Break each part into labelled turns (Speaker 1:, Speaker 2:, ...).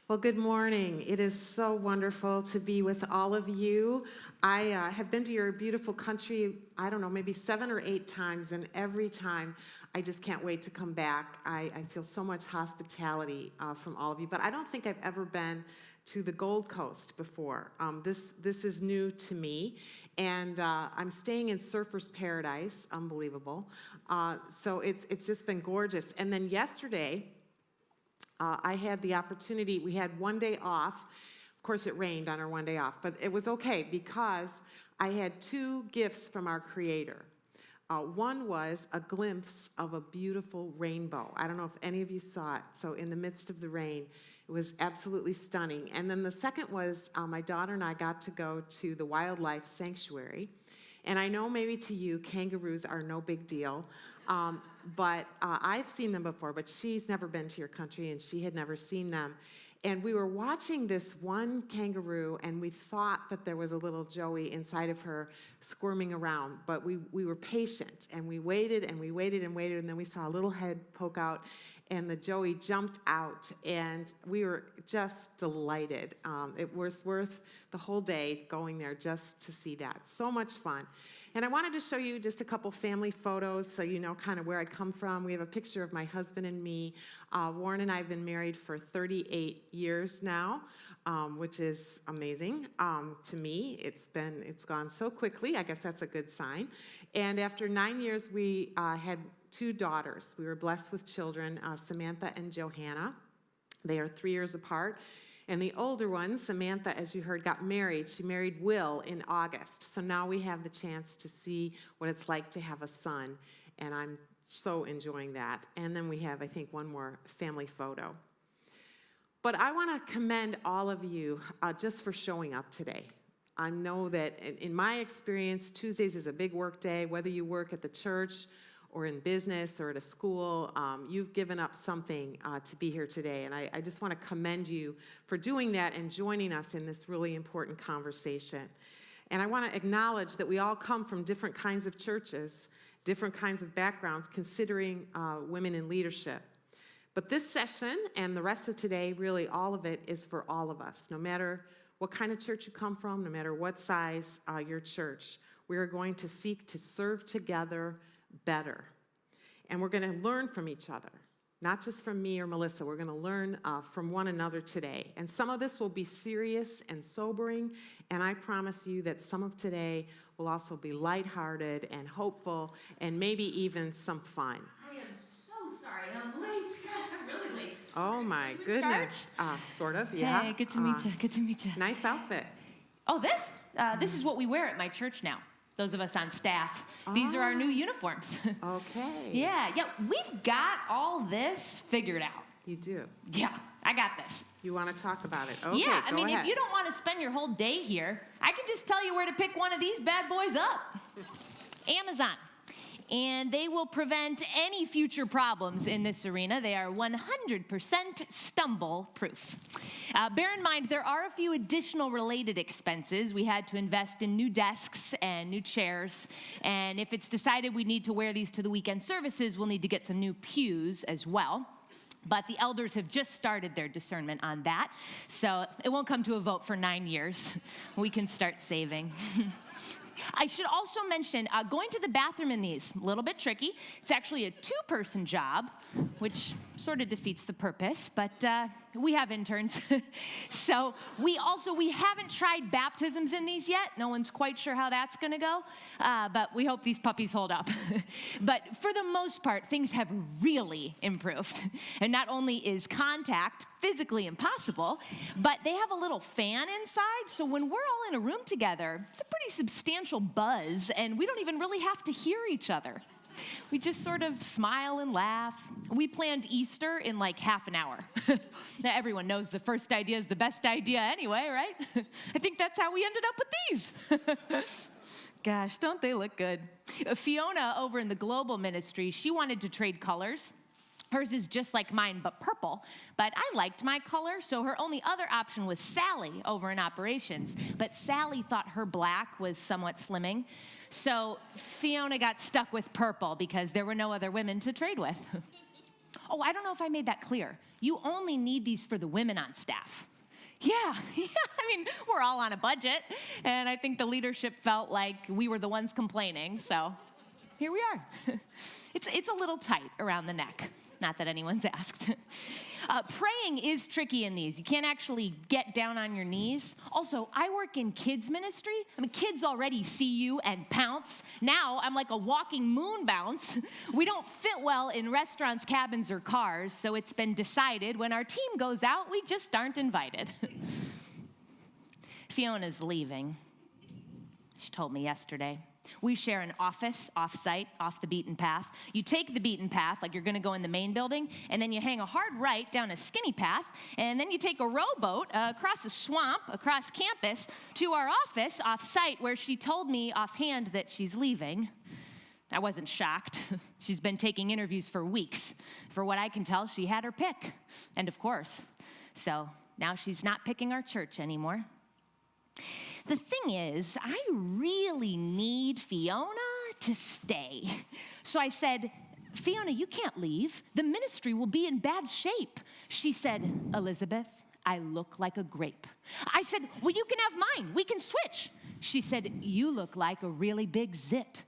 Speaker 1: Well, good morning. It is so wonderful to be with all of you. I have been to your beautiful country, I don't know, maybe 7 or 8 times, and every time I just can't wait to come back. I feel so much hospitality from all of you, but I don't think I've ever been to the Gold Coast before. This is new to me, and I'm staying in Surfer's Paradise, unbelievable. So it's just been gorgeous. And then yesterday, I had the opportunity, we had one day off. Of course, it rained on our one day off, but it was okay because I had 2 gifts from our Creator. One was a glimpse of a beautiful rainbow. I don't know if any of you saw it. So in the midst of the rain, it was absolutely stunning. And then the second was my daughter and I got to go to the wildlife sanctuary. And I know maybe to you, kangaroos are no big deal. But I've seen them before, but she's never been to your country and she had never seen them. And we were watching this one kangaroo and we thought that there was a little Joey inside of her squirming around, but we were patient and we waited and we waited and waited, and then we saw a little head poke out and the Joey jumped out and we were just delighted. It was worth the whole day going there just to see that. So much fun. And I wanted to show you just a couple family photos so you know kind of where I come from. We have a picture of my husband and me. Warren and I have been married for 38 years now, which is amazing. To me, it's gone so quickly. I guess that's a good sign. And after 9 years, we had 2 daughters. We were blessed with children, Samantha and Johanna. They are 3 years apart. And the older one, Samantha, as you heard, got married. She married Will in August. So now we have the chance to see what it's like to have a son. And I'm so enjoying that. And then we have, I think, one more family photo. But I want to commend all of you just for showing up today. I know that in my experience, Tuesdays is a big work day. Whether you work at the church or in business or at a school, you've given up something to be here today. And I just want to commend you for doing that and joining us in this really important conversation. And I want to acknowledge that we all come from different kinds of churches, different kinds of backgrounds, considering women in leadership. But this session and the rest of today, really all of it is for all of us. No matter what kind of church you come from, no matter what size your church, we are going to seek to serve together better. And we're going to learn from each other, not just from me or Melissa. We're going to learn from one another today. And some of this will be serious and sobering, and I promise you that some of today will also be lighthearted and hopeful and maybe even some fun.
Speaker 2: I am so sorry. I'm late. I'm really late.
Speaker 1: Oh my goodness. Sort of, yeah.
Speaker 2: Hey, good to meet you. Good to meet you.
Speaker 1: Nice outfit.
Speaker 2: Oh, this? This is what we wear at my church now. Those of us on staff. These are our new uniforms.
Speaker 1: Okay.
Speaker 2: Yeah, we've got all this figured out.
Speaker 1: You do?
Speaker 2: Yeah, I got this.
Speaker 1: You want to talk about it? Okay,
Speaker 2: yeah, I mean,
Speaker 1: ahead.
Speaker 2: if you don't want to spend your whole day here, I can just tell you where to pick one of these bad boys up. Amazon. And they will prevent any future problems in this arena. They are 100% stumble-proof. Bear in mind, there are a few additional related expenses. We had to invest in new desks and new chairs. And if it's decided we need to wear these to the weekend services, we'll need to get some new pews as well. But the elders have just started their discernment on that. So it won't come to a vote for 9 years. We can start saving. I should also mention, going to the bathroom in these, a little bit tricky. It's actually a 2-person job, which sort of defeats the purpose, but we have interns. So we haven't tried baptisms in these yet. No one's quite sure how that's gonna go, but we hope these puppies hold up. But for the most part, things have really improved. And not only is contact physically impossible, but they have a little fan inside, so when we're all in a room together, it's a pretty substantial buzz, and we don't even really have to hear each other. We just sort of smile and laugh. We planned Easter in like half an hour. Now, everyone knows the first idea is the best idea anyway, right? I think that's how we ended up with these. Gosh, don't they look good? Fiona over in the global ministry, she wanted to trade colors. Hers is just like mine, but purple. But I liked my color, so her only other option was Sally over in operations. But Sally thought her black was somewhat slimming. So Fiona got stuck with purple because there were no other women to trade with. Oh, I don't know if I made that clear. You only need these for the women on staff. Yeah, I mean, we're all on a budget, and I think the leadership felt like we were the ones complaining, so here we are. It's a little tight around the neck. Not that anyone's asked. Praying is tricky in these. You can't actually get down on your knees. Also, I work in kids ministry. I mean, kids already see you and pounce. Now I'm like a walking moon bounce. We don't fit well in restaurants, cabins, or cars, so it's been decided when our team goes out, we just aren't invited. Fiona's leaving. She told me yesterday. We share an office, off-site, off the beaten path. You take the beaten path, like you're going to go in the main building, and then you hang a hard right down a skinny path, and then you take a rowboat across a swamp, across campus, to our office, off-site, where she told me offhand that she's leaving. I wasn't shocked. She's been taking interviews for weeks. For what I can tell, she had her pick, and of course. So now she's not picking our church anymore. The thing is, I really need Fiona to stay. So I said, Fiona, you can't leave. The ministry will be in bad shape. She said, Elizabeth, I look like a grape. I said, well, you can have mine. We can switch. She said, you look like a really big zit.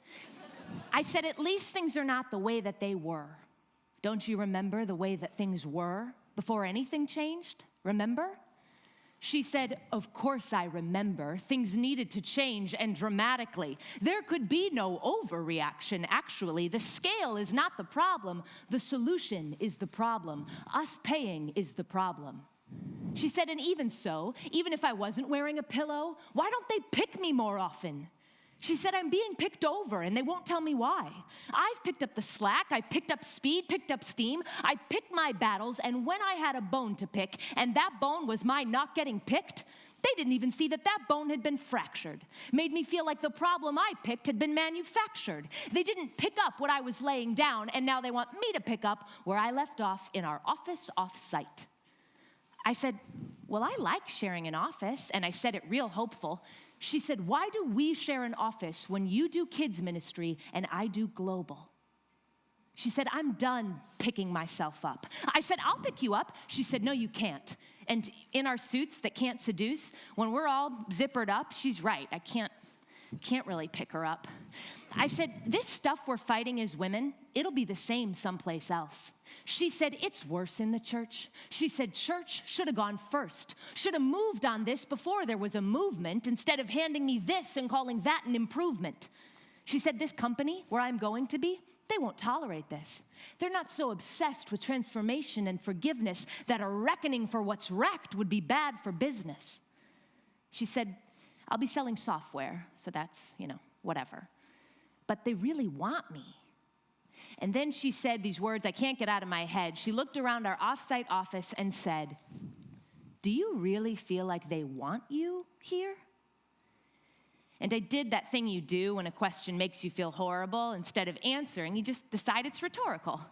Speaker 2: I said, at least things are not the way that they were. Don't you remember the way that things were before anything changed? Remember? She said, of course I remember. Things needed to change, and dramatically. There could be no overreaction, actually. The scale is not the problem. The solution is the problem. Us paying is the problem. She said, and even so, even if I wasn't wearing a pillow, why don't they pick me more often? She said, I'm being picked over, and they won't tell me why. I've picked up the slack, I picked up speed, picked up steam, I picked my battles, and when I had a bone to pick, and that bone was my not getting picked, they didn't even see that that bone had been fractured. Made me feel like the problem I picked had been manufactured. They didn't pick up what I was laying down, and now they want me to pick up where I left off in our office off-site. I said, well, I like sharing an office, and I said it real hopeful. She said, why do we share an office when you do kids ministry and I do global? She said, I'm done picking myself up. I said, I'll pick you up. She said, no, you can't. And in our suits that can't seduce, when we're all zippered up, she's right. I can't really pick her up. I said, this stuff we're fighting as women, it'll be the same someplace else. She said, it's worse in the church. She said, church should have gone first, should have moved on this before there was a movement instead of handing me this and calling that an improvement. She said, this company where I'm going to be, they won't tolerate this. They're not so obsessed with transformation and forgiveness that a reckoning for what's wrecked would be bad for business. She said, I'll be selling software, so that's, whatever. But they really want me. And then she said these words I can't get out of my head. She looked around our off-site office and said, do you really feel like they want you here? And I did that thing you do when a question makes you feel horrible. Instead of answering, you just decide it's rhetorical.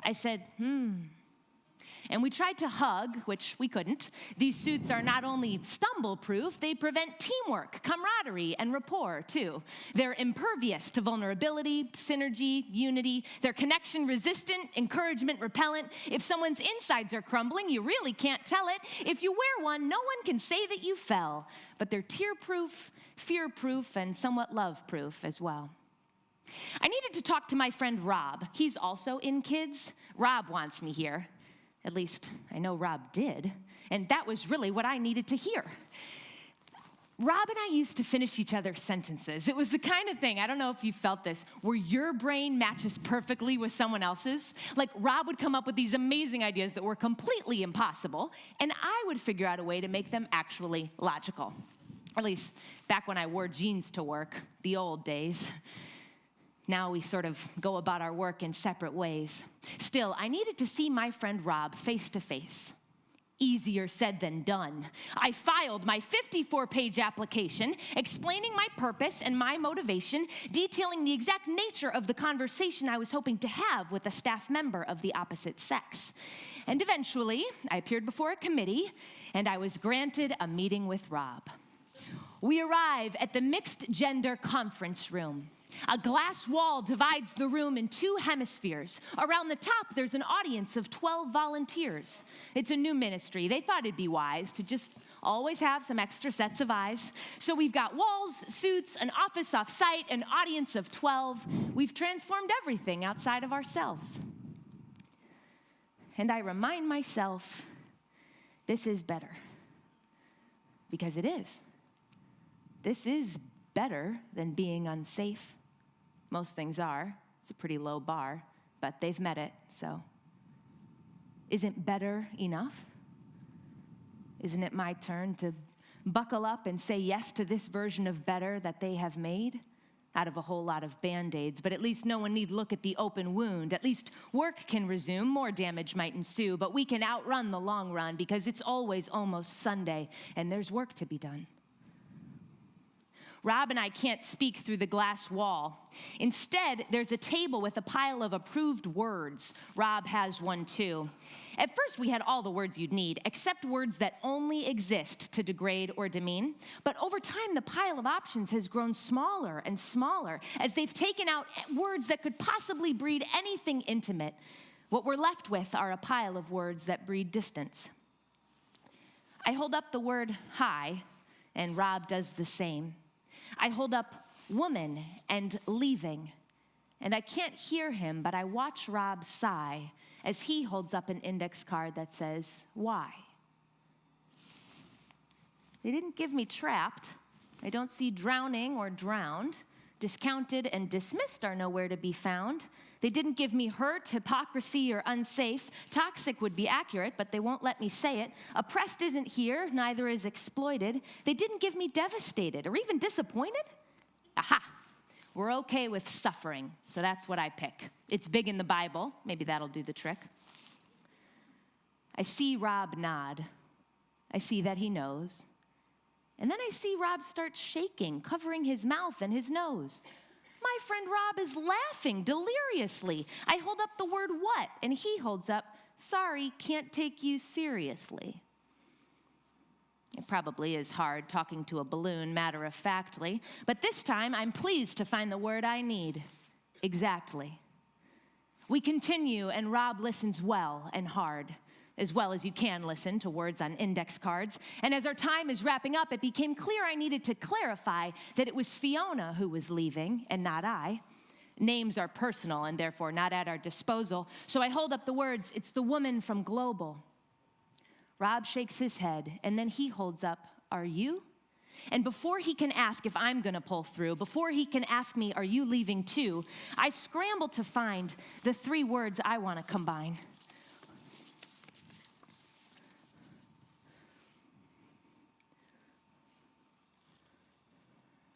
Speaker 2: I said, And we tried to hug, which we couldn't. These suits are not only stumble-proof, they prevent teamwork, camaraderie, and rapport, too. They're impervious to vulnerability, synergy, unity. They're connection-resistant, encouragement-repellent. If someone's insides are crumbling, you really can't tell it. If you wear one, no one can say that you fell. But they're tear-proof, fear-proof, and somewhat love-proof as well. I needed to talk to my friend Rob. He's also in kids. Rob wants me here. At least, I know Rob did, and that was really what I needed to hear. Rob and I used to finish each other's sentences. It was the kind of thing, I don't know if you felt this, where your brain matches perfectly with someone else's. Like, Rob would come up with these amazing ideas that were completely impossible, and I would figure out a way to make them actually logical. At least, back when I wore jeans to work, the old days. Now we sort of go about our work in separate ways. Still, I needed to see my friend Rob face to face. Easier said than done. I filed my 54-page application explaining my purpose and my motivation, detailing the exact nature of the conversation I was hoping to have with a staff member of the opposite sex. And eventually, I appeared before a committee, and I was granted a meeting with Rob. We arrive at the mixed gender conference room. A glass wall divides the room in two hemispheres. Around the top, there's an audience of 12 volunteers. It's a new ministry. They thought it'd be wise to just always have some extra sets of eyes. So we've got walls, suits, an office off-site, an audience of 12. We've transformed everything outside of ourselves. And I remind myself, this is better. Because it is. This is better than being unsafe. Most things are. It's a pretty low bar, but they've met it, so. Isn't better enough? Isn't it my turn to buckle up and say yes to this version of better that they have made? Out of a whole lot of Band-Aids, but at least no one need look at the open wound. At least work can resume. More damage might ensue, but we can outrun the long run because it's always almost Sunday, and there's work to be done. Rob and I can't speak through the glass wall. Instead, there's a table with a pile of approved words. Rob has one too. At first, we had all the words you'd need, except words that only exist to degrade or demean. But over time, the pile of options has grown smaller and smaller as they've taken out words that could possibly breed anything intimate. What we're left with are a pile of words that breed distance. I hold up the word hi, and Rob does the same. I hold up woman and leaving, and I can't hear him, but I watch Rob sigh as he holds up an index card that says, why? They didn't give me trapped. I don't see drowning or drowned. Discounted and dismissed are nowhere to be found. They didn't give me hurt, hypocrisy, or unsafe. Toxic would be accurate, but they won't let me say it. Oppressed isn't here, neither is exploited. They didn't give me devastated or even disappointed. Aha! We're okay with suffering, so that's what I pick. It's big in the Bible. Maybe that'll do the trick. I see Rob nod. I see that he knows. And then I see Rob start shaking, covering his mouth and his nose. My friend Rob is laughing deliriously. I hold up the word what, and he holds up, sorry, can't take you seriously. It probably is hard talking to a balloon matter-of-factly, but this time I'm pleased to find the word I need. Exactly. We continue, and Rob listens well and hard, as well as you can listen to words on index cards. And as our time is wrapping up, it became clear I needed to clarify that it was Fiona who was leaving and not I. Names are personal and therefore not at our disposal. So I hold up the words, it's the woman from Global. Rob shakes his head, and then he holds up, are you? And before he can ask if I'm gonna pull through, before he can ask me, are you leaving too, I scramble to find the three words I wanna combine.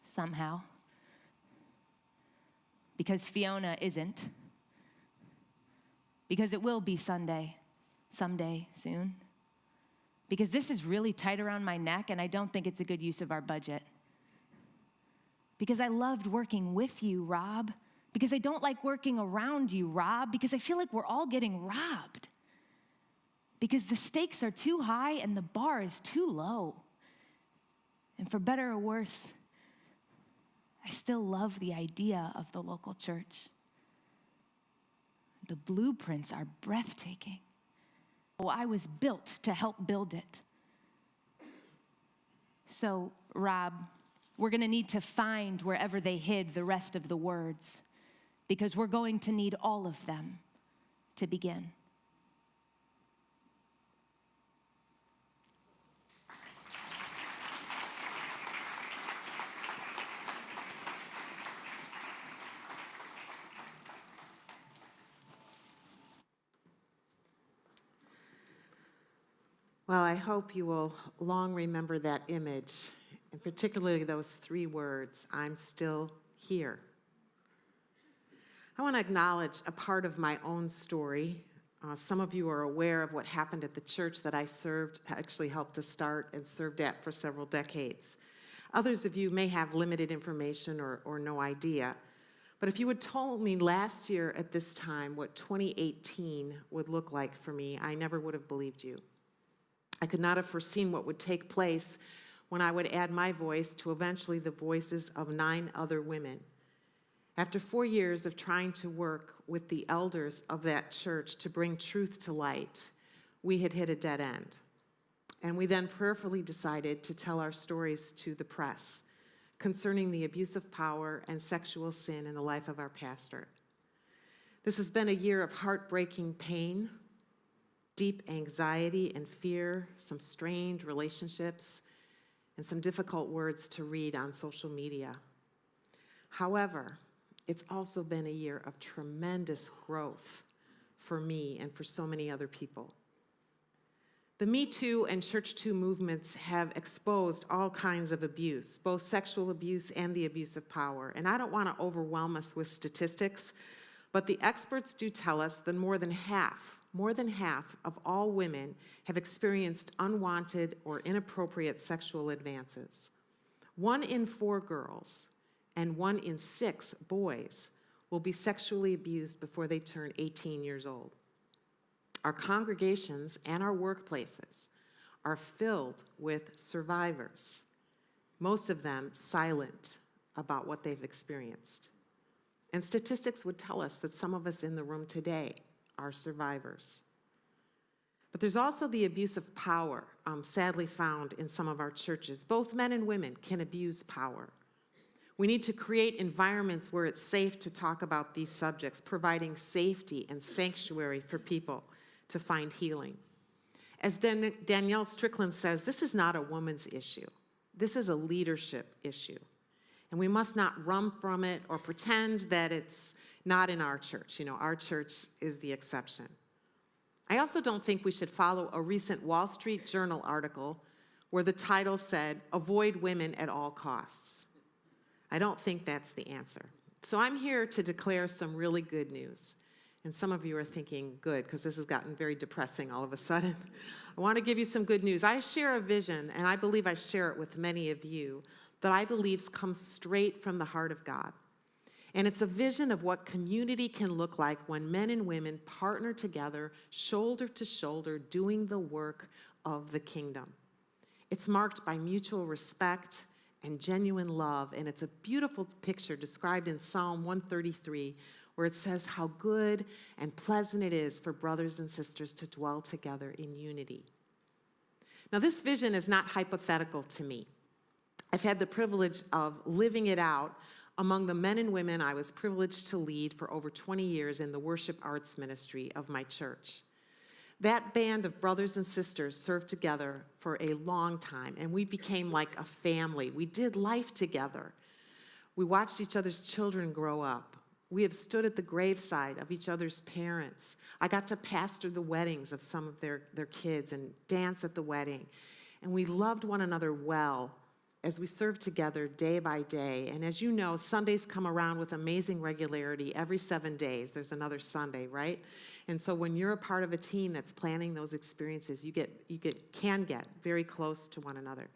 Speaker 2: Somehow. Because Fiona isn't. Because it will be Sunday, someday, soon. Because this is really tight around my neck, and I don't think it's a good use of our budget. Because I loved working with you, Rob. Because I don't like working around you, Rob. Because I feel like we're all getting robbed. Because the stakes are too high and the bar is too low. And for better or worse, I still love the idea of the local church. The blueprints are breathtaking. Oh, I was built to help build it. So, Rob, we're going to need to find wherever they hid the rest of the words, because we're going to need all of them to begin.
Speaker 1: Well, I hope you will long remember that image, and particularly those three words, I'm still here. I want to acknowledge a part of my own story. Some of you are aware of what happened at the church that I actually helped to start and served at for several decades. Others of you may have limited information or no idea. But if you had told me last year at this time what 2018 would look like for me, I never would have believed you. I could not have foreseen what would take place when I would add my voice to eventually the voices of 9 other women. After 4 years of trying to work with the elders of that church to bring truth to light, we had hit a dead end. And we then prayerfully decided to tell our stories to the press concerning the abuse of power and sexual sin in the life of our pastor. This has been a year of heartbreaking pain, deep anxiety and fear, some strained relationships, and some difficult words to read on social media. However, it's also been a year of tremendous growth for me and for so many other people. The Me Too and Church Too movements have exposed all kinds of abuse, both sexual abuse and the abuse of power. And I don't want to overwhelm us with statistics, but the experts do tell us that more than half of all women have experienced unwanted or inappropriate sexual advances. 1 in 4 girls and 1 in 6 boys will be sexually abused before they turn 18 years old. Our congregations and our workplaces are filled with survivors, most of them silent about what they've experienced. And statistics would tell us that some of us in the room today are survivors. But there's also the abuse of power, sadly found in some of our churches. Both men and women can abuse power. We need to create environments where it's safe to talk about these subjects, providing safety and sanctuary for people to find healing. As Danielle Strickland says, this is not a woman's issue. This is a leadership issue. And we must not run from it or pretend that it's not in our church. You know, our church is the exception. I also don't think we should follow a recent Wall Street Journal article where the title said, "Avoid women at all costs." I don't think that's the answer. So I'm here to declare some really good news. And some of you are thinking, good, because this has gotten very depressing all of a sudden. I want to give you some good news. I share a vision, and I believe I share it with many of you, that I believe comes straight from the heart of God. And it's a vision of what community can look like when men and women partner together, shoulder to shoulder, doing the work of the kingdom. It's marked by mutual respect and genuine love, and it's a beautiful picture described in Psalm 133, where it says how good and pleasant it is for brothers and sisters to dwell together in unity. Now, this vision is not hypothetical to me. I've had the privilege of living it out among the men and women I was privileged to lead for over 20 years in the worship arts ministry of my church. That band of brothers and sisters served together for a long time, and we became like a family. We did life together. We watched each other's children grow up. We have stood at the graveside of each other's parents. I got to pastor the weddings of some of their kids and dance at the wedding. And we loved one another well as we served together day by day. And as you know, Sundays come around with amazing regularity. Every 7 days, there's another Sunday, right? And so when you're a part of a team that's planning those experiences, you can get very close to one another.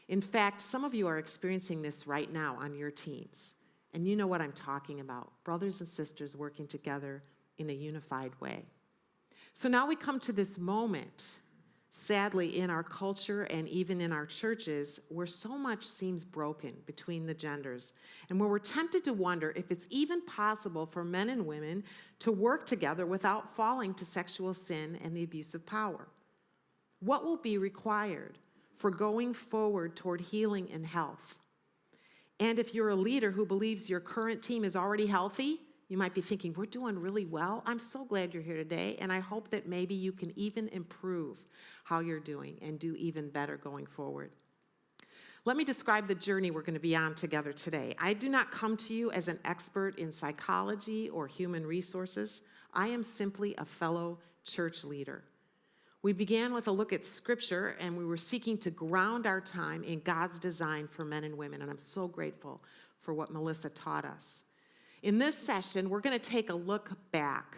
Speaker 1: In fact, some of you are experiencing this right now on your teams. And you know what I'm talking about, brothers and sisters working together in a unified way. So now we come to this moment, sadly, in our culture and even in our churches, where so much seems broken between the genders, and where we're tempted to wonder if it's even possible for men and women to work together without falling to sexual sin and the abuse of power. What will be required for going forward toward healing and health? And if you're a leader who believes your current team is already healthy, you might be thinking, we're doing really well. I'm so glad you're here today, and I hope that maybe you can even improve how you're doing and do even better going forward. Let me describe the journey we're going to be on together today. I do not come to you as an expert in psychology or human resources. I am simply a fellow church leader. We began with a look at Scripture, and we were seeking to ground our time in God's design for men and women, and I'm so grateful for what Melissa taught us. In this session, we're going to take a look back.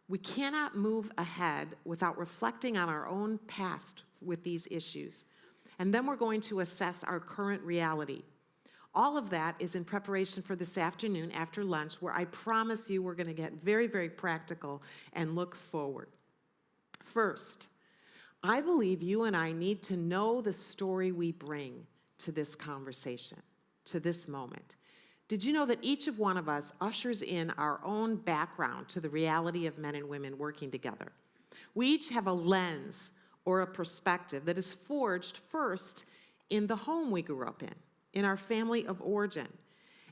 Speaker 1: We cannot move ahead without reflecting on our own past with these issues, and then we're going to assess our current reality. All of that is in preparation for this afternoon after lunch, where I promise you we're going to get very, very practical and look forward. First, I believe you and I need to know the story we bring to this conversation, to this moment. Did you know that each of one of us ushers in our own background to the reality of men and women working together? We each have a lens or a perspective that is forged first in the home we grew up in our family of origin,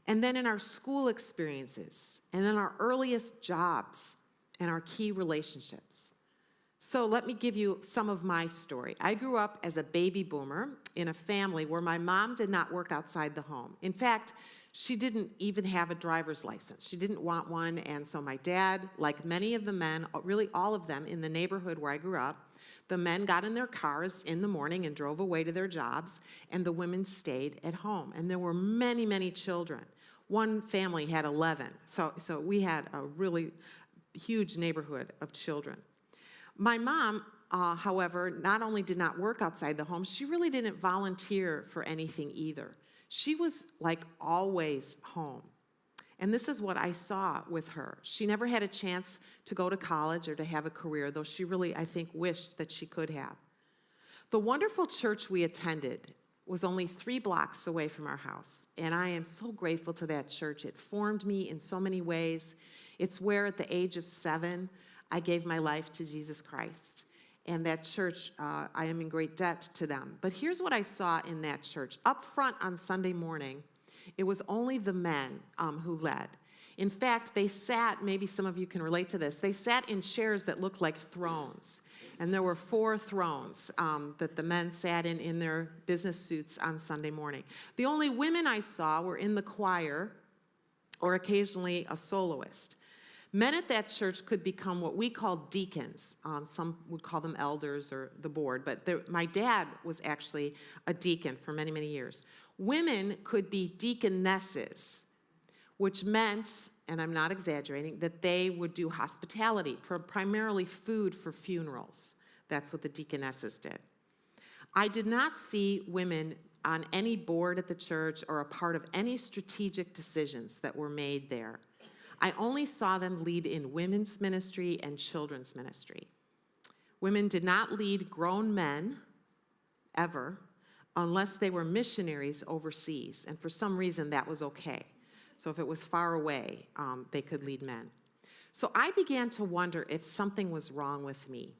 Speaker 1: and then in our school experiences, and then our earliest jobs and our key relationships. So let me give you some of my story. I grew up as a baby boomer in a family where my mom did not work outside the home. In fact, she didn't even have a driver's license. She didn't want one, and so my dad, like many of the men, really all of them in the neighborhood where I grew up, the men got in their cars in the morning and drove away to their jobs, and the women stayed at home. And there were many, many children. One family had 11, so we had a really huge neighborhood of children. My mom, however, not only did not work outside the home, she really didn't volunteer for anything either. She was like always home. And this is what I saw with her. She never had a chance to go to college or to have a career, though she really, I think, wished that she could have. The wonderful church we attended was only 3 blocks away from our house, and I am so grateful to that church. It formed me in so many ways. It's where, at the age of 7, I gave my life to Jesus Christ. And that church, I am in great debt to them. But here's what I saw in that church. Up front on Sunday morning, it was only the men who led. In fact, they sat, maybe some of you can relate to this, they sat in chairs that looked like thrones. And there were 4 thrones that the men sat in their business suits on Sunday morning. The only women I saw were in the choir or occasionally a soloist. Men at that church could become what we call deacons. Some would call them elders or the board, but my dad was actually a deacon for many, many years. Women could be deaconesses, which meant, and I'm not exaggerating, that they would do hospitality, primarily food for funerals. That's what the deaconesses did. I did not see women on any board at the church or a part of any strategic decisions that were made there. I only saw them lead in women's ministry and children's ministry. Women did not lead grown men, ever, unless they were missionaries overseas, and for some reason that was okay. So if it was far away, they could lead men. So I began to wonder if something was wrong with me.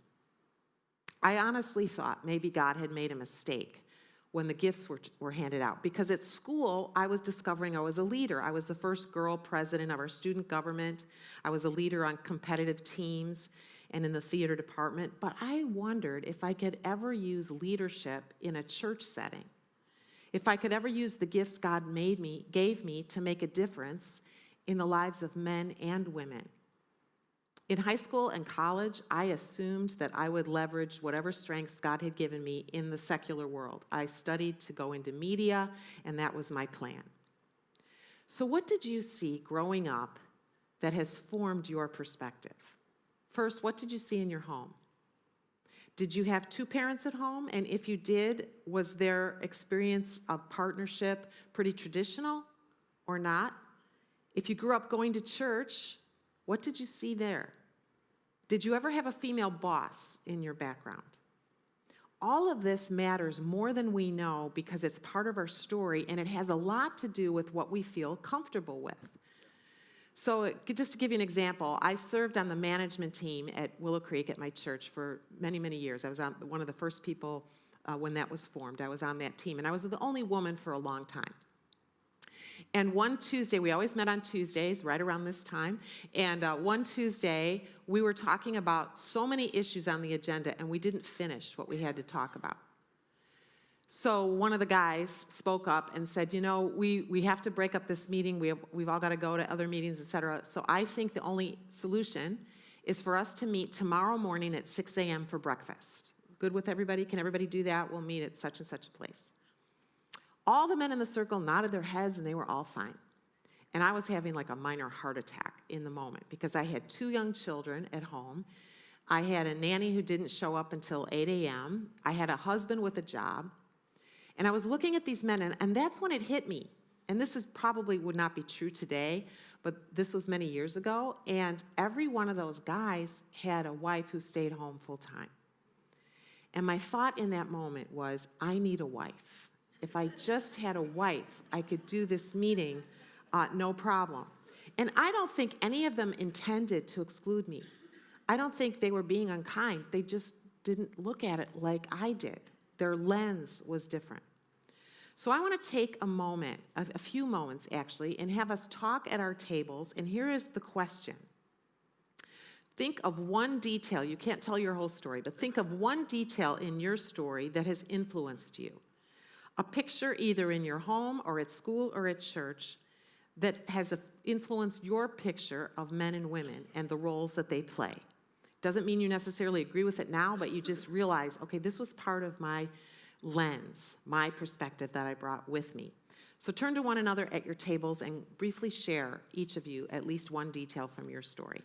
Speaker 1: I honestly thought maybe God had made a mistake when the gifts were handed out. Because at school, I was discovering I was a leader. I was the first girl president of our student government. I was a leader on competitive teams and in the theater department. But I wondered if I could ever use leadership in a church setting. If I could ever use the gifts God gave me to make a difference in the lives of men and women. In high school and college, I assumed that I would leverage whatever strengths God had given me in the secular world. I studied to go into media, and that was my plan. So what did you see growing up that has formed your perspective? First, what did you see in your home? Did you have 2 parents at home? And if you did, was their experience of partnership pretty traditional or not? If you grew up going to church, what did you see there? Did you ever have a female boss in your background? All of this matters more than we know because it's part of our story, and it has a lot to do with what we feel comfortable with. So just to give you an example, I served on the management team at Willow Creek at my church for many, many years. I was one of the first people when that was formed. I was on that team, and I was the only woman for a long time. And one Tuesday, we always met on Tuesdays, right around this time, and one Tuesday, we were talking about so many issues on the agenda, and we didn't finish what we had to talk about. So one of the guys spoke up and said, you know, we have to break up this meeting. We've all got to go to other meetings, et cetera. So I think the only solution is for us to meet tomorrow morning at 6 a.m. for breakfast. Good with everybody? Can everybody do that? We'll meet at such and such a place. All the men in the circle nodded their heads, and they were all fine. And I was having like a minor heart attack in the moment because I had 2 young children at home. I had a nanny who didn't show up until 8 a.m. I had a husband with a job. And I was looking at these men, and that's when it hit me. And this is probably would not be true today, but this was many years ago. And every one of those guys had a wife who stayed home full time. And my thought in that moment was, I need a wife. If I just had a wife, I could do this meeting No problem. And I don't think any of them intended to exclude me. I don't think they were being unkind. They just didn't look at it like I did. Their lens was different. So I want to take a moment, a few moments actually, and have us talk at our tables. And here is the question. Think of one detail. You can't tell your whole story, but think of one detail in your story that has influenced you. A picture either in your home or at school or at church that has influenced your picture of men and women and the roles that they play. Doesn't mean you necessarily agree with it now, but you just realize, okay, this was part of my lens, my perspective that I brought with me. So turn to one another at your tables and briefly share, each of you, at least one detail from your story.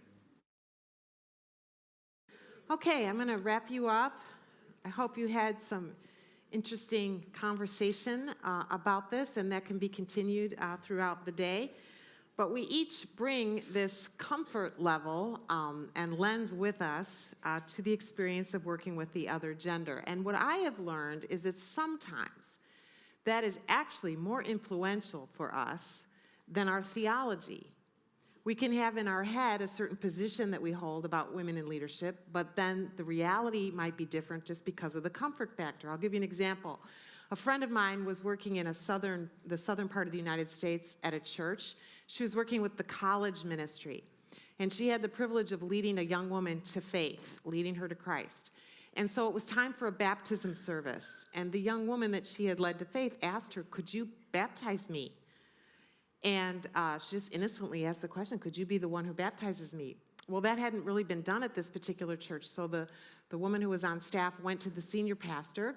Speaker 1: Okay, I'm going to wrap you up. I hope you had some interesting conversation about this, and that can be continued throughout the day. But we each bring this comfort level and lens with us to the experience of working with the other gender. And what I have learned is that sometimes that is actually more influential for us than our theology. We can have in our head a certain position that we hold about women in leadership, but then the reality might be different just because of the comfort factor. I'll give you an example. A friend of mine was working in the southern part of the United States at a church. She was working with the college ministry, and she had the privilege of leading a young woman to faith, leading her to Christ. And so it was time for a baptism service, and the young woman that she had led to faith asked her, "Could you baptize me?" And she just innocently asked the question, "Could you be the one who baptizes me?" Well, that hadn't really been done at this particular church, so the woman who was on staff went to the senior pastor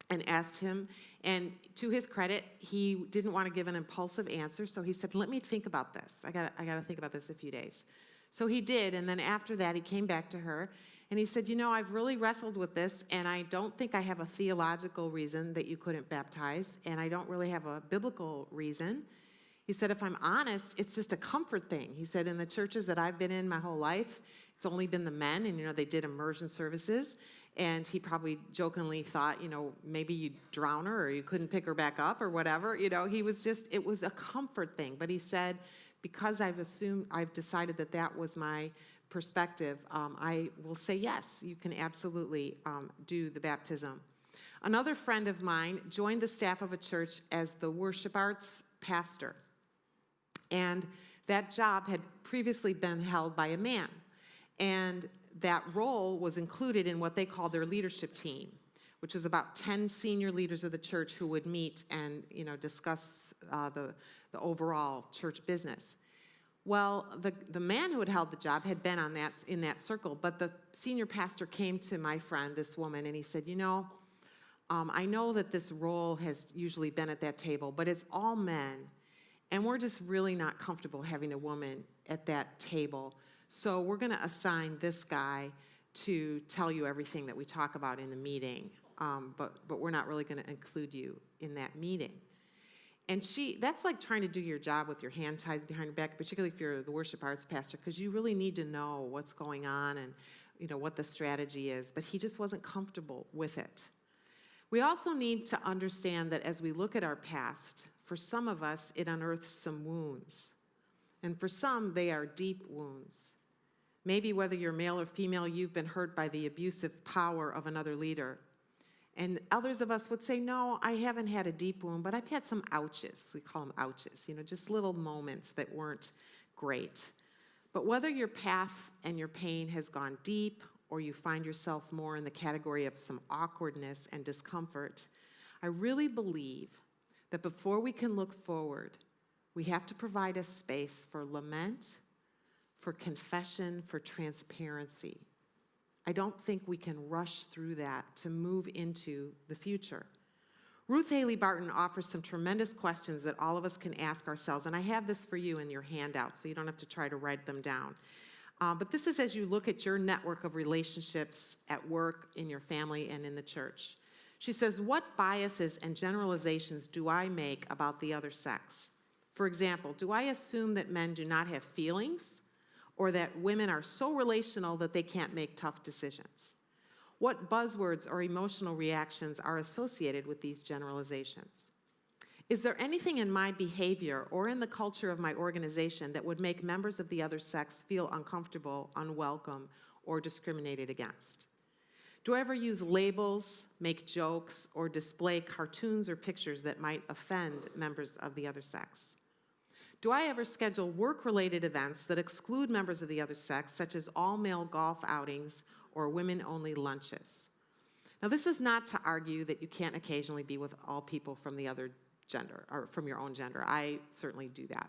Speaker 1: and asked him, and to his credit, he didn't want to give an impulsive answer, so he said, "Let me think about this. I gotta think about this a few days." So he did, and then after that, he came back to her, and he said, "I've really wrestled with this, and I don't think I have a theological reason that you couldn't baptize, and I don't really have a biblical reason." He said, "If I'm honest, it's just a comfort thing." He said, "In the churches that I've been in my whole life, it's only been the men, and they did immersion services." And he probably jokingly thought, maybe you'd drown her or you couldn't pick her back up or whatever. It was a comfort thing. But he said, because I've decided that was my perspective, I will say yes, you can absolutely do the baptism. Another friend of mine joined the staff of a church as the worship arts pastor. And that job had previously been held by a man. And that role was included in what they called their leadership team, which was about 10 senior leaders of the church who would meet and discuss the overall church business. Well, the man who had held the job had been in that circle, but the senior pastor came to my friend, this woman, and he said, I know that this role has usually been at that table, but it's all men, and we're just really not comfortable having a woman at that table. So we're going to assign this guy to tell you everything that we talk about in the meeting, but we're not really going to include you in that meeting. And that's like trying to do your job with your hand tied behind your back, particularly if you're the worship arts pastor, because you really need to know what's going on and what the strategy is. But he just wasn't comfortable with it. We also need to understand that as we look at our past, for some of us, it unearths some wounds. And for some, they are deep wounds. Maybe whether you're male or female, you've been hurt by the abusive power of another leader. And others of us would say, no, I haven't had a deep wound, but I've had some ouches. We call them ouches, just little moments that weren't great. But whether your path and your pain has gone deep or you find yourself more in the category of some awkwardness and discomfort, I really believe that before we can look forward, we have to provide a space for lament, for confession, for transparency. I don't think we can rush through that to move into the future. Ruth Haley Barton offers some tremendous questions that all of us can ask ourselves, and I have this for you in your handout, so you don't have to try to write them down. But this is as you look at your network of relationships at work, in your family, and in the church. She says, what biases and generalizations do I make about the other sex? For example, do I assume that men do not have feelings, or that women are so relational that they can't make tough decisions? What buzzwords or emotional reactions are associated with these generalizations? Is there anything in my behavior or in the culture of my organization that would make members of the other sex feel uncomfortable, unwelcome, or discriminated against? Do I ever use labels, make jokes, or display cartoons or pictures that might offend members of the other sex? Do I ever schedule work-related events that exclude members of the other sex, such as all-male golf outings or women-only lunches? Now, this is not to argue that you can't occasionally be with all people from the other gender, or from your own gender. I certainly do that.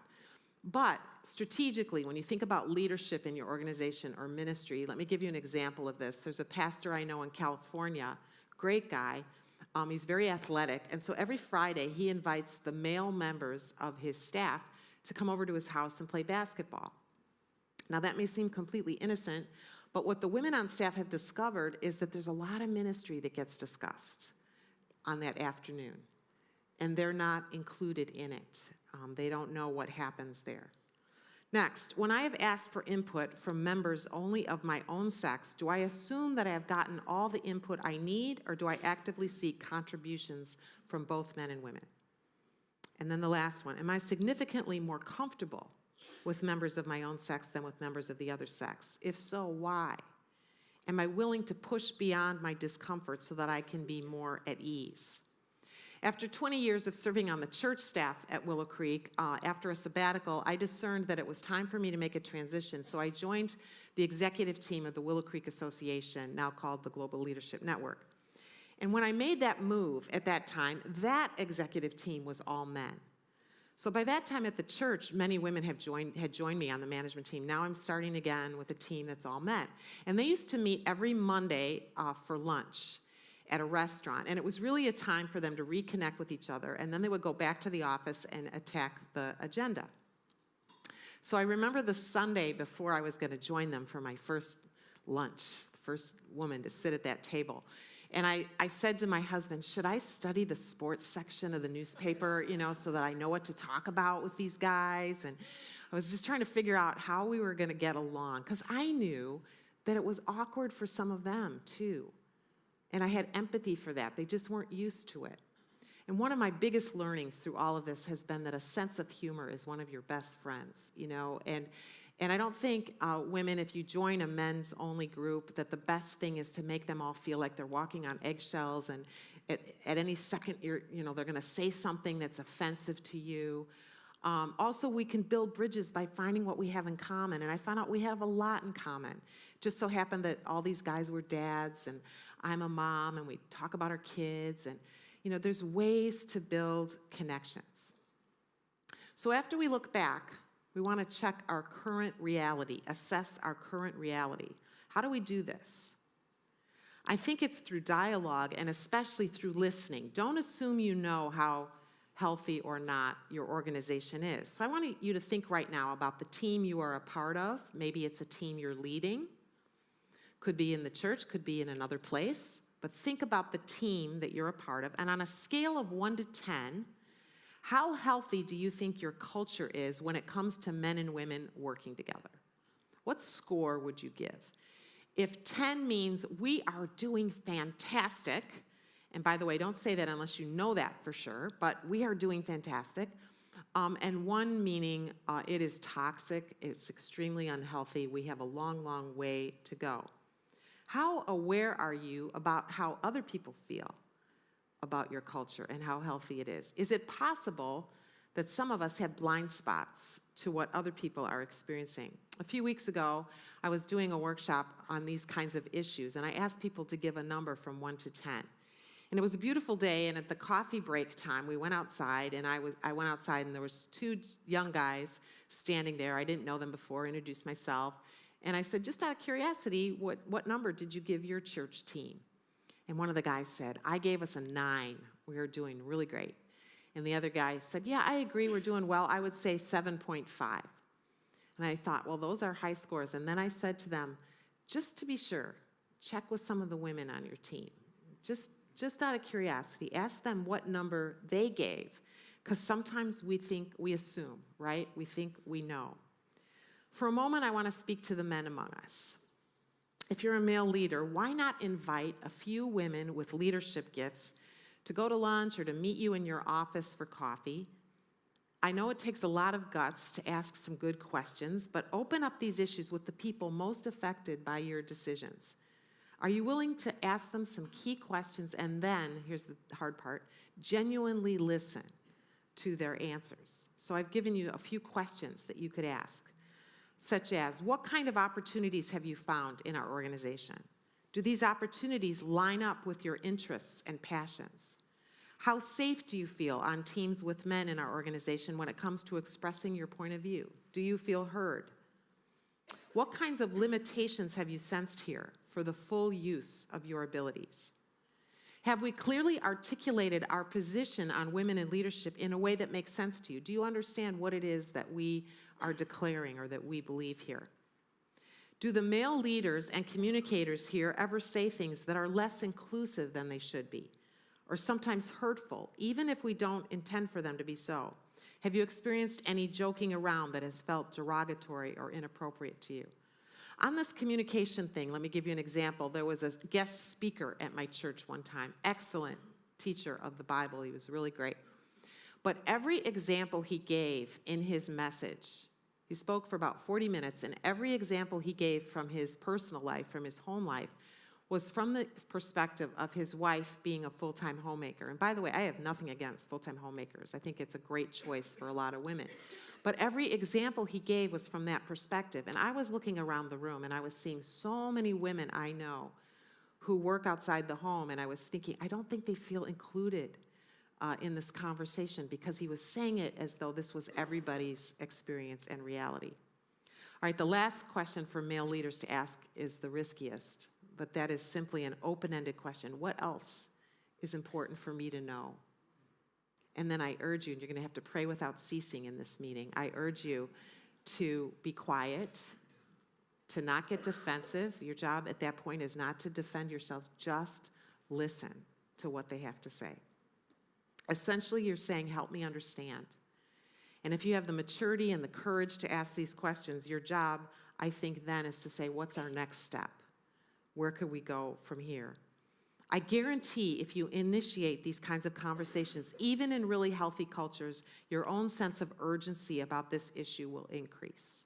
Speaker 1: But strategically, when you think about leadership in your organization or ministry, let me give you an example of this. There's a pastor I know in California, great guy. He's very athletic, and so every Friday he invites the male members of his staff to come over to his house and play basketball. Now, that may seem completely innocent, but what the women on staff have discovered is that there's a lot of ministry that gets discussed on that afternoon, and they're not included in it. They don't know what happens there. Next, when I have asked for input from members only of my own sex, do I assume that I have gotten all the input I need, or do I actively seek contributions from both men and women? And then the last one, am I significantly more comfortable with members of my own sex than with members of the other sex? If so, why? Am I willing to push beyond my discomfort so that I can be more at ease? After 20 years of serving on the church staff at Willow Creek, after a sabbatical, I discerned that it was time for me to make a transition, so I joined the executive team of the Willow Creek Association, now called the Global Leadership Network. And when I made that move at that time, that executive team was all men. So by that time at the church, many women had joined me on the management team. Now I'm starting again with a team that's all men. And they used to meet every Monday for lunch at a restaurant. And it was really a time for them to reconnect with each other. And then they would go back to the office and attack the agenda. So I remember the Sunday before I was going to join them for my first lunch, the first woman to sit at that table. And I said to my husband, should I study the sports section of the newspaper, so that I know what to talk about with these guys? And I was just trying to figure out how we were going to get along, because I knew that it was awkward for some of them, too. And I had empathy for that. They just weren't used to it. And one of my biggest learnings through all of this has been that a sense of humor is one of your best friends, And I don't think women, if you join a men's only group, that the best thing is to make them all feel like they're walking on eggshells, and at any second they're going to say something that's offensive to you. Also, we can build bridges by finding what we have in common, and I found out we have a lot in common. It just so happened that all these guys were dads, and I'm a mom, and we talk about our kids, and there's ways to build connections. So after we look back, we want to check our current reality, assess our current reality. How do we do this? I think it's through dialogue, and especially through listening. Don't assume you know how healthy or not your organization is. So I want you to think right now about the team you are a part of. Maybe it's a team you're leading. Could be in the church, could be in another place. But think about the team that you're a part of. And on a scale of 1 to 10, how healthy do you think your culture is when it comes to men and women working together? What score would you give? If 10 means we are doing fantastic, and by the way, don't say that unless you know that for sure, but we are doing fantastic, and 1 meaning it is toxic, it's extremely unhealthy, we have a long, long way to go. How aware are you about how other people feel about your culture and how healthy it is? Is it possible that some of us have blind spots to what other people are experiencing? A few weeks ago, I was doing a workshop on these kinds of issues, and I asked people to give a number from 1 to 10. And it was a beautiful day, and at the coffee break time, we went outside, and I went outside, and there was 2 young guys standing there. I didn't know them before, introduced myself, and I said, just out of curiosity, what number did you give your church team? And one of the guys said, I gave us a 9. We were doing really great. And the other guy said, yeah, I agree, we're doing well. I would say 7.5. And I thought, well, those are high scores. And then I said to them, just to be sure, check with some of the women on your team. Just out of curiosity, ask them what number they gave. Because sometimes we assume, right? We think we know. For a moment, I want to speak to the men among us. If you're a male leader, why not invite a few women with leadership gifts to go to lunch or to meet you in your office for coffee. I know it takes a lot of guts to ask some good questions, but open up these issues with the people most affected by your decisions. Are you willing to ask them some key questions and then, here's the hard part, genuinely listen to their answers? So I've given you a few questions that you could ask, such as, what kind of opportunities have you found in our organization? Do these opportunities line up with your interests and passions? How safe do you feel on teams with men in our organization when it comes to expressing your point of view? Do you feel heard? What kinds of limitations have you sensed here for the full use of your abilities? Have we clearly articulated our position on women in leadership in a way that makes sense to you? Do you understand what it is that we are declaring or that we believe here? Do the male leaders and communicators here ever say things that are less inclusive than they should be, or sometimes hurtful, even if we don't intend for them to be so? Have you experienced any joking around that has felt derogatory or inappropriate to you? On this communication thing, let me give you an example. There was a guest speaker at my church one time, excellent teacher of the Bible. He was really great. But every example he gave in his message, he spoke for about 40 minutes, and every example he gave from his personal life, from his home life, was from the perspective of his wife being a full-time homemaker. And by the way, I have nothing against full-time homemakers. I think it's a great choice for a lot of women. But every example he gave was from that perspective. And I was looking around the room, and I was seeing so many women I know who work outside the home, and I was thinking, I don't think they feel included in this conversation, because he was saying it as though this was everybody's experience and reality. All right, the last question for male leaders to ask is the riskiest, but that is simply an open-ended question. What else is important for me to know? And then I urge you, and you're going to have to pray without ceasing in this meeting, I urge you to be quiet, to not get defensive. Your job at that point is not to defend yourselves, just listen to what they have to say. Essentially, you're saying, help me understand. And if you have the maturity and the courage to ask these questions, your job, I think, then is to say, what's our next step? Where could we go from here? I guarantee if you initiate these kinds of conversations, even in really healthy cultures, your own sense of urgency about this issue will increase.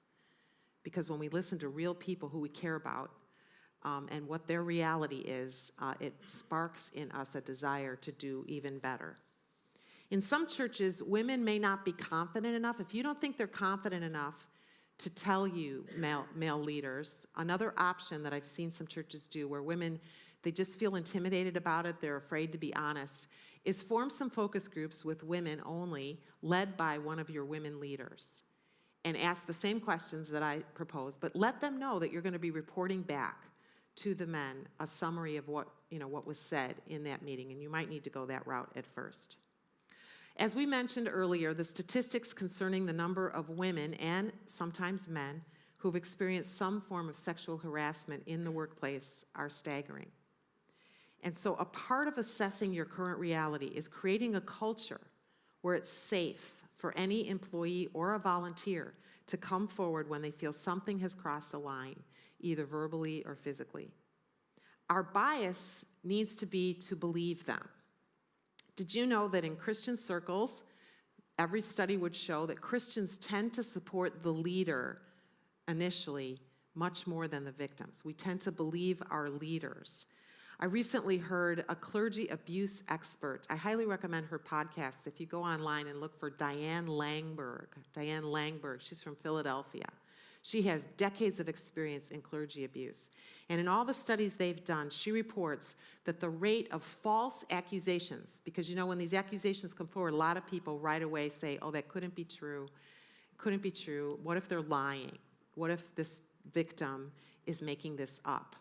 Speaker 1: Because when we listen to real people who we care about and what their reality is, it sparks in us a desire to do even better. In some churches, women may not be confident enough. If you don't think they're confident enough to tell you, male leaders, another option that I've seen some churches do where women, they just feel intimidated about it, they're afraid to be honest, is form some focus groups with women only, led by one of your women leaders, and ask the same questions that I propose, but let them know that you're going to be reporting back to the men a summary of what was said in that meeting, and you might need to go that route at first. As we mentioned earlier, the statistics concerning the number of women and sometimes men who've experienced some form of sexual harassment in the workplace are staggering. And so a part of assessing your current reality is creating a culture where it's safe for any employee or a volunteer to come forward when they feel something has crossed a line, either verbally or physically. Our bias needs to be to believe them. Did you know that in Christian circles, every study would show that Christians tend to support the leader initially much more than the victims? We tend to believe our leaders. I recently heard a clergy abuse expert. I highly recommend her podcasts. If you go online and look for Diane Langberg, she's from Philadelphia. She has decades of experience in clergy abuse. And in all the studies they've done, she reports that the rate of false accusations, because when these accusations come forward, a lot of people right away say, oh, that couldn't be true. Couldn't be true. What if they're lying? What if this victim is making this up?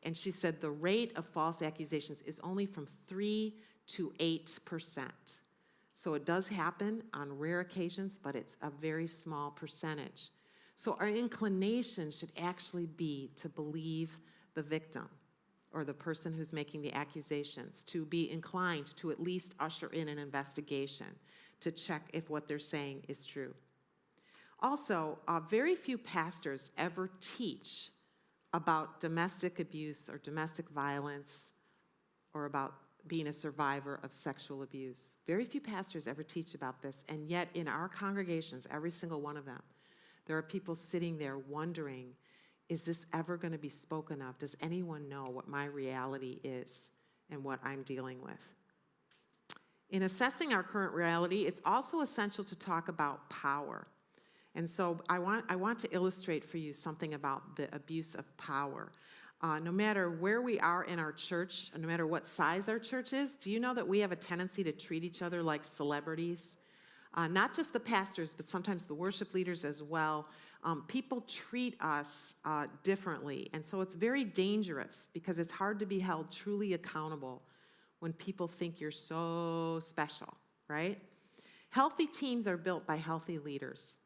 Speaker 1: And she said the rate of false accusations is only from 3 to 8%. So it does happen on rare occasions, but it's a very small percentage. So our inclination should actually be to believe the victim or the person who's making the accusations, to be inclined to at least usher in an investigation to check if what they're saying is true. Also, very few pastors ever teach about domestic abuse or domestic violence or about being a survivor of sexual abuse. Very few pastors ever teach about this, and yet in our congregations, every single one of them, there are people sitting there wondering, is this ever going to be spoken of? Does anyone know what my reality is and what I'm dealing with? In assessing our current reality, it's also essential to talk about power. And so I want to illustrate for you something about the abuse of power. No matter where we are in our church, no matter what size our church is, do you know that we have a tendency to treat each other like celebrities? Not just the pastors, but sometimes the worship leaders as well. People treat us differently, and so it's very dangerous because it's hard to be held truly accountable when people think you're so special, right? Healthy teams are built by healthy leaders,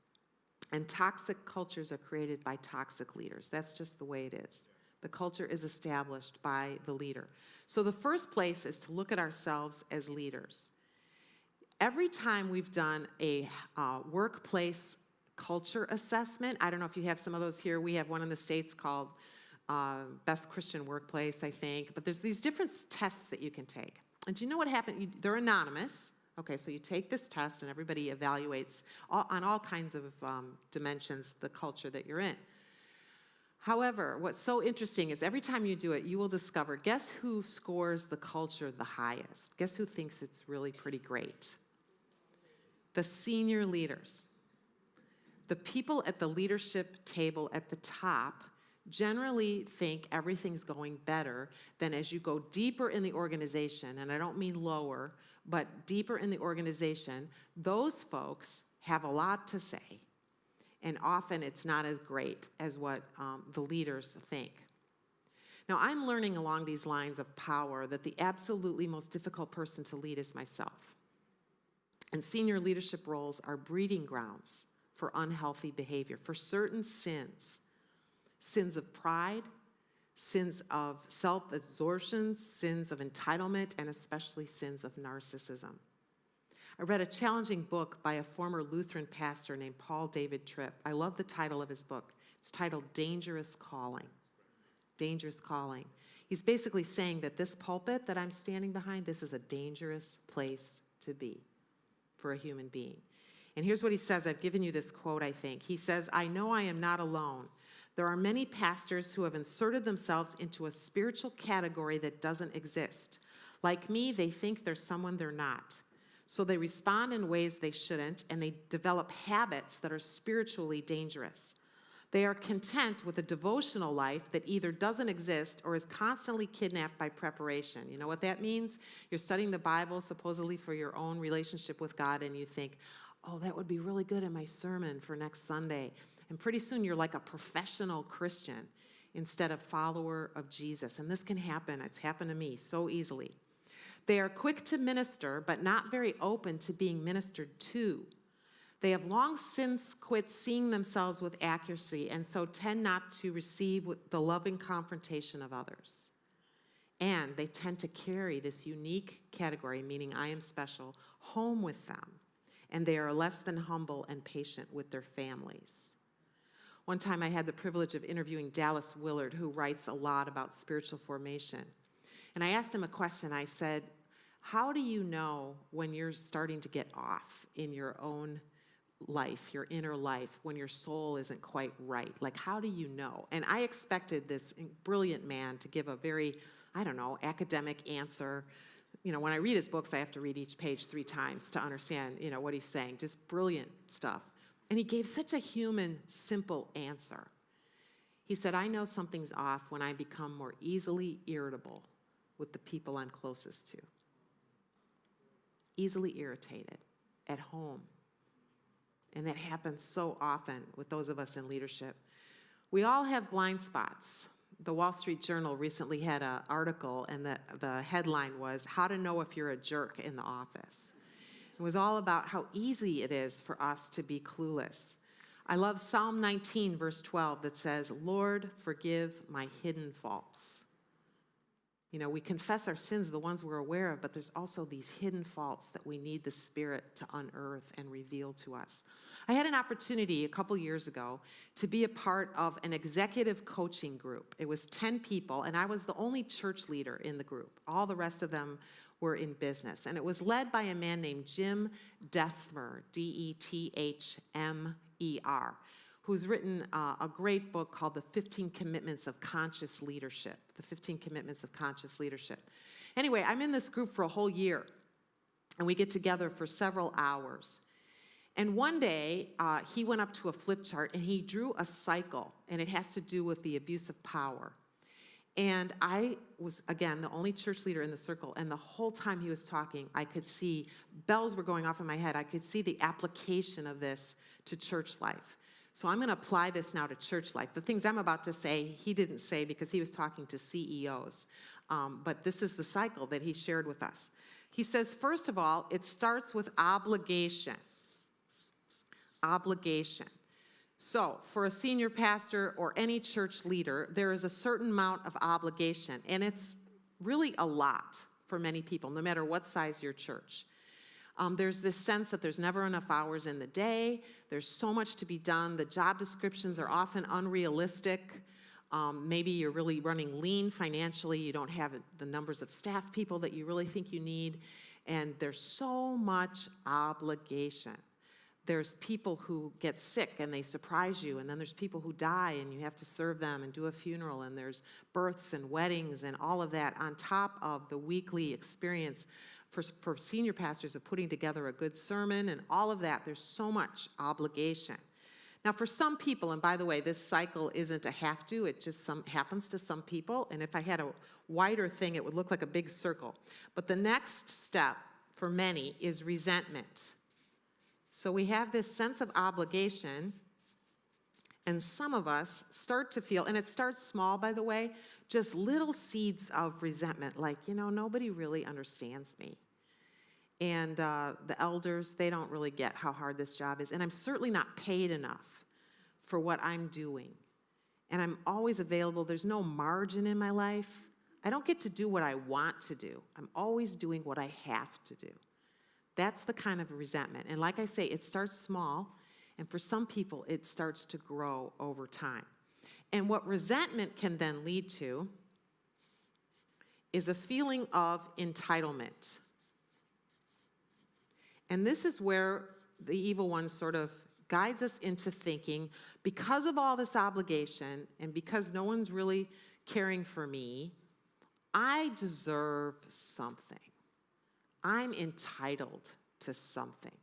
Speaker 1: and toxic cultures are created by toxic leaders. That's just the way it is. The culture is established by the leader. So the first place is to look at ourselves as leaders. Every time we've done a workplace culture assessment, I don't know if you have some of those here. We have one in the States called Best Christian Workplace, I think. But there's these different tests that you can take. And do you know what happened? They're anonymous. Okay, so you take this test and everybody evaluates on all kinds of dimensions the culture that you're in. However, what's so interesting is every time you do it, you will discover, guess who scores the culture the highest? Guess who thinks it's really pretty great? The senior leaders. The people at the leadership table at the top generally think everything's going better than as you go deeper in the organization, and I don't mean lower, but deeper in the organization, those folks have a lot to say. And often it's not as great as what the leaders think. Now, I'm learning along these lines of power that the absolutely most difficult person to lead is myself. And senior leadership roles are breeding grounds for unhealthy behavior, for certain sins. Sins of pride, sins of self-absorption, sins of entitlement, and especially sins of narcissism. I read a challenging book by a former Lutheran pastor named Paul David Tripp. I love the title of his book. It's titled Dangerous Calling. Dangerous Calling. He's basically saying that this pulpit that I'm standing behind, this is a dangerous place to be for a human being. And here's what he says. I've given you this quote, I think. He says, "I know I am not alone. There are many pastors who have inserted themselves into a spiritual category that doesn't exist. Like me, they think they're someone they're not. So they respond in ways they shouldn't, and they develop habits that are spiritually dangerous. They are content with a devotional life that either doesn't exist or is constantly kidnapped by preparation." You know what that means? You're studying the Bible supposedly for your own relationship with God, and you think, oh, that would be really good in my sermon for next Sunday. And pretty soon you're like a professional Christian instead of follower of Jesus. And this can happen. It's happened to me so easily. They are quick to minister, but not very open to being ministered to. They have long since quit seeing themselves with accuracy and so tend not to receive the loving confrontation of others. And they tend to carry this unique category, meaning I am special, home with them. And they are less than humble and patient with their families. One time I had the privilege of interviewing Dallas Willard, who writes a lot about spiritual formation. And I asked him a question. I said, how do you know when you're starting to get off in your own life, your inner life, when your soul isn't quite right? Like, how do you know? And I expected this brilliant man to give a very, academic answer. When I read his books, I have to read each page 3 times to understand, what he's saying. Just brilliant stuff. And he gave such a human, simple answer. He said, I know something's off when I become more easily irritable with the people I'm closest to. Easily irritated at home. And that happens so often with those of us in leadership. We all have blind spots. The Wall Street Journal recently had an article, and the headline was, How to Know If You're a Jerk in the Office. It was all about how easy it is for us to be clueless. I love Psalm 19, verse 12, that says, Lord, forgive my hidden faults. We confess our sins, the ones we're aware of, but there's also these hidden faults that we need the Spirit to unearth and reveal to us. I had an opportunity a couple years ago to be a part of an executive coaching group. It was 10 people, and I was the only church leader in the group. All the rest of them were in business. And it was led by a man named Jim Dethmer, Dethmer, who's written a great book called The 15 Commitments of Conscious Leadership. The 15 Commitments of Conscious Leadership. Anyway, I'm in this group for a whole year, and we get together for several hours. And one day, he went up to a flip chart, and he drew a cycle, and it has to do with the abuse of power. And I was, again, the only church leader in the circle, and the whole time he was talking, I could see, bells were going off in my head. I could see the application of this to church life. So I'm going to apply this now to church life. The things I'm about to say, he didn't say because he was talking to CEOs. But this is the cycle that he shared with us. He says, first of all, it starts with obligation. Obligation. So for a senior pastor or any church leader, there is a certain amount of obligation, and it's really a lot for many people, no matter what size your church. There's this sense that there's never enough hours in the day. There's so much to be done. The job descriptions are often unrealistic. Maybe you're really running lean financially. You don't have the numbers of staff people that you really think you need. And there's so much obligation. There's people who get sick and they surprise you, and then there's people who die and you have to serve them and do a funeral, and there's births and weddings and all of that on top of the weekly experience for senior pastors of putting together a good sermon and all of that. There's so much obligation. Now for some people, and by the way, this cycle isn't a have to, it just happens to some people, and if I had a wider thing, it would look like a big circle. But the next step for many is resentment. So we have this sense of obligation, and some of us start to feel, and it starts small, by the way, just little seeds of resentment, like, nobody really understands me. And the elders, they don't really get how hard this job is, and I'm certainly not paid enough for what I'm doing. And I'm always available. There's no margin in my life. I don't get to do what I want to do. I'm always doing what I have to do. That's the kind of resentment. And like I say, it starts small, and for some people, it starts to grow over time. And what resentment can then lead to is a feeling of entitlement. And this is where the evil one sort of guides us into thinking, because of all this obligation and because no one's really caring for me, I deserve something. I'm entitled to something.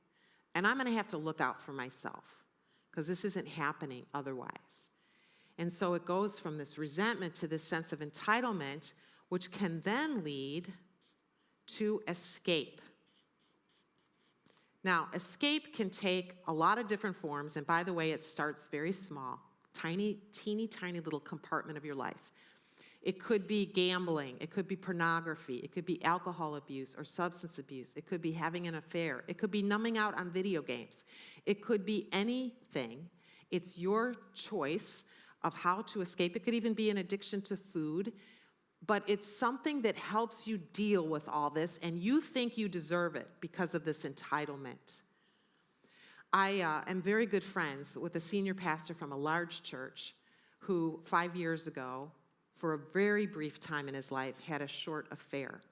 Speaker 1: And I'm going to have to look out for myself because this isn't happening otherwise. And so it goes from this resentment to this sense of entitlement, which can then lead to escape. Now, escape can take a lot of different forms. And by the way, it starts very small, teeny little compartment of your life. It could be gambling, it could be pornography, it could be alcohol abuse or substance abuse, it could be having an affair, it could be numbing out on video games, it could be anything. It's your choice of how to escape. It could even be an addiction to food, but it's something that helps you deal with all this, and you think you deserve it because of this entitlement. I am very good friends with a senior pastor from a large church who 5 years ago, for a very brief time in his life, had a short affair.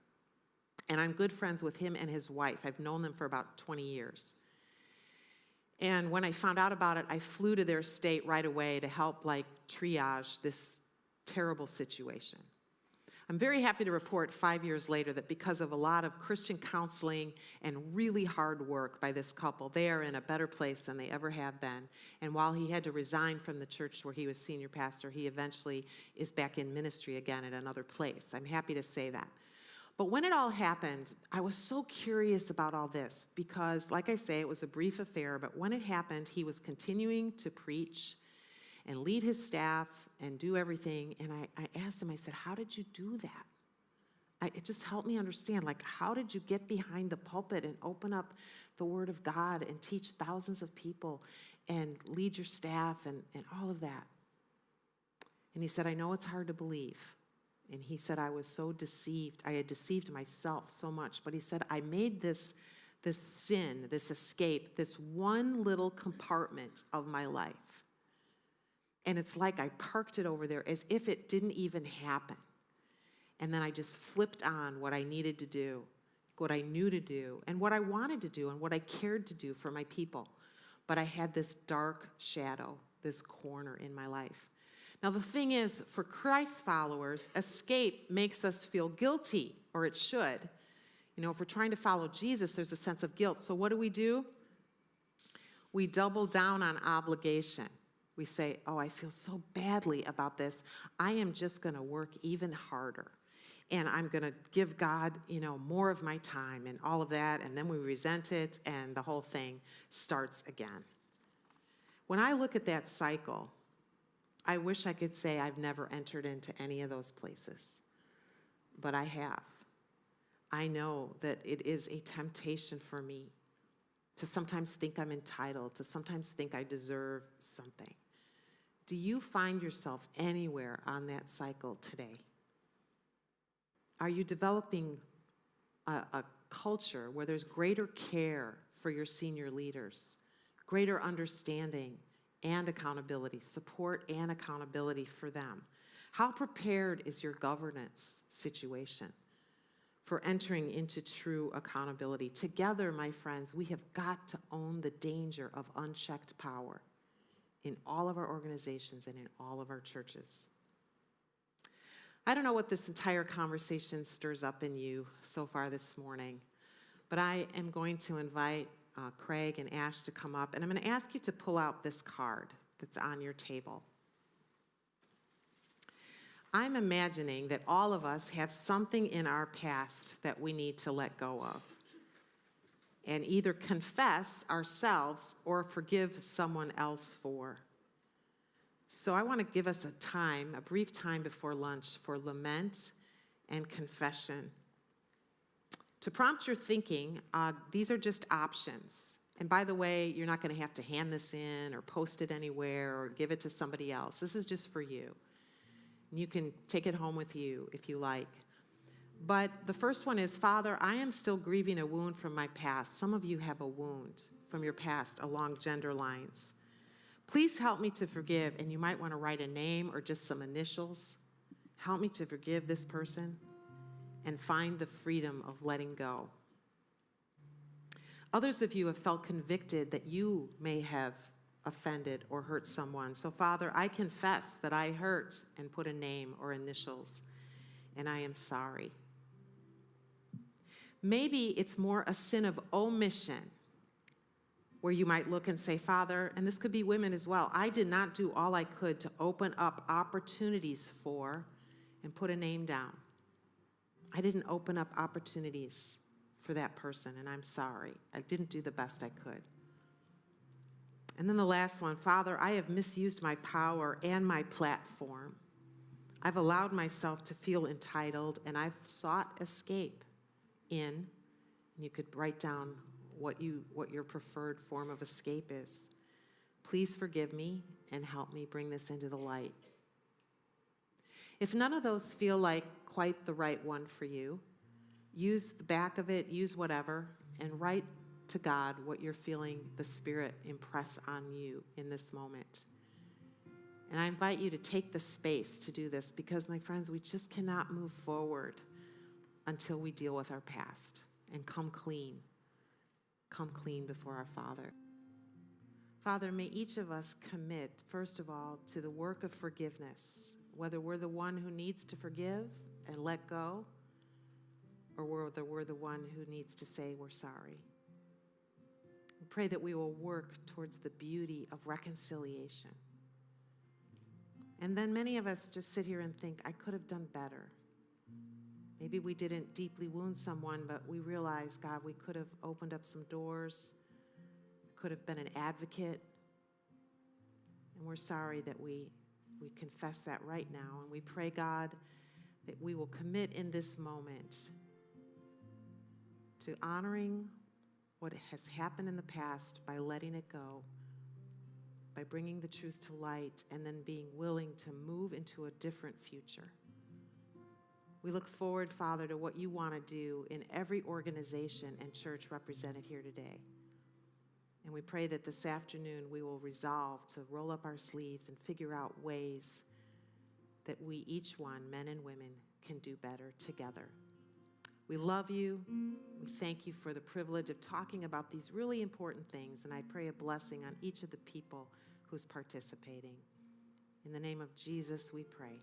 Speaker 1: And I'm good friends with him and his wife. I've known them for about 20 years. And when I found out about it, I flew to their state right away to help triage this terrible situation. I'm very happy to report 5 years later that because of a lot of Christian counseling and really hard work by this couple, they are in a better place than they ever have been. And while he had to resign from the church where he was senior pastor, he eventually is back in ministry again at another place. I'm happy to say that. But when it all happened, I was so curious about all this because, like I say, it was a brief affair, but when it happened, he was continuing to preach and lead his staff and do everything. And I asked him, I said, how did you do that? It just helped me understand, how did you get behind the pulpit and open up the Word of God and teach thousands of people and lead your staff and all of that? And he said, I know it's hard to believe. And he said, I was so deceived. I had deceived myself so much. But he said, I made this sin, this escape, this one little compartment of my life. And it's like I parked it over there as if it didn't even happen. And then I just flipped on what I needed to do what I knew to do, and what I wanted to do, and what I cared to do for my people. But I had this dark shadow, this corner in my life. Now, the thing is, for Christ followers, escape makes us feel guilty, or it should. You know, if we're trying to follow Jesus, there's a sense of guilt. So what do? We double down on obligation. We say, oh, I feel so badly about this. I am just going to work even harder. And I'm going to give God, more of my time and all of that. And then we resent it, and the whole thing starts again. When I look at that cycle, I wish I could say I've never entered into any of those places. But I have. I know that it is a temptation for me to sometimes think I'm entitled, to sometimes think I deserve something. Do you find yourself anywhere on that cycle today? Are you developing a culture where there's greater care for your senior leaders, greater understanding and accountability, support and accountability for them? How prepared is your governance situation for entering into true accountability? Together, my friends, we have got to own the danger of unchecked power in all of our organizations and in all of our churches. I don't know what this entire conversation stirs up in you so far this morning, but I am going to invite Craig and Ash to come up, and I'm going to ask you to pull out this card that's on your table. I'm imagining that all of us have something in our past that we need to let go of and either confess ourselves or forgive someone else for. So I want to give us a brief time before lunch for lament and confession. To prompt your thinking, these are just options. And by the way, you're not going to have to hand this in or post it anywhere or give it to somebody else. This is just for you. You can take it home with you if you like. But the first one is, Father, I am still grieving a wound from my past. Some of you have a wound from your past along gender lines. Please help me to forgive, and you might want to write a name or just some initials. Help me to forgive this person and find the freedom of letting go. Others of you have felt convicted that you may have offended or hurt someone. So, Father, I confess that I hurt and put a name or initials, and I am sorry. Maybe it's more a sin of omission, where you might look and say, Father, and this could be women as well, I did not do all I could to open up opportunities for, and put a name down. I didn't open up opportunities for that person, and I'm sorry. I didn't do the best I could. And then the last one, Father, I have misused my power and my platform. I've allowed myself to feel entitled, and I've sought escape in, and you could write down what your preferred form of escape is. Please forgive me and help me bring this into the light. If none of those feel like quite the right one for you, use the back of it, use whatever, and write to God what you're feeling the Spirit impress on you in this moment. And I invite you to take the space to do this because, my friends, we just cannot move forward until we deal with our past and come clean before our Father. Father, may each of us commit, first of all, to the work of forgiveness, whether we're the one who needs to forgive and let go, or whether we're the one who needs to say we're sorry. We pray that we will work towards the beauty of reconciliation. And then many of us just sit here and think, I could have done better. Maybe we didn't deeply wound someone, but we realize, God, we could have opened up some doors, could have been an advocate. And we're sorry that we confess that right now. And we pray, God, that we will commit in this moment to honoring what has happened in the past by letting it go, by bringing the truth to light, and then being willing to move into a different future. We look forward, Father, to what you want to do in every organization and church represented here today. And we pray that this afternoon we will resolve to roll up our sleeves and figure out ways that we, each one, men and women, can do better together. We love you. We thank you for the privilege of talking about these really important things, and I pray a blessing on each of the people who's participating. In the name of Jesus, we pray.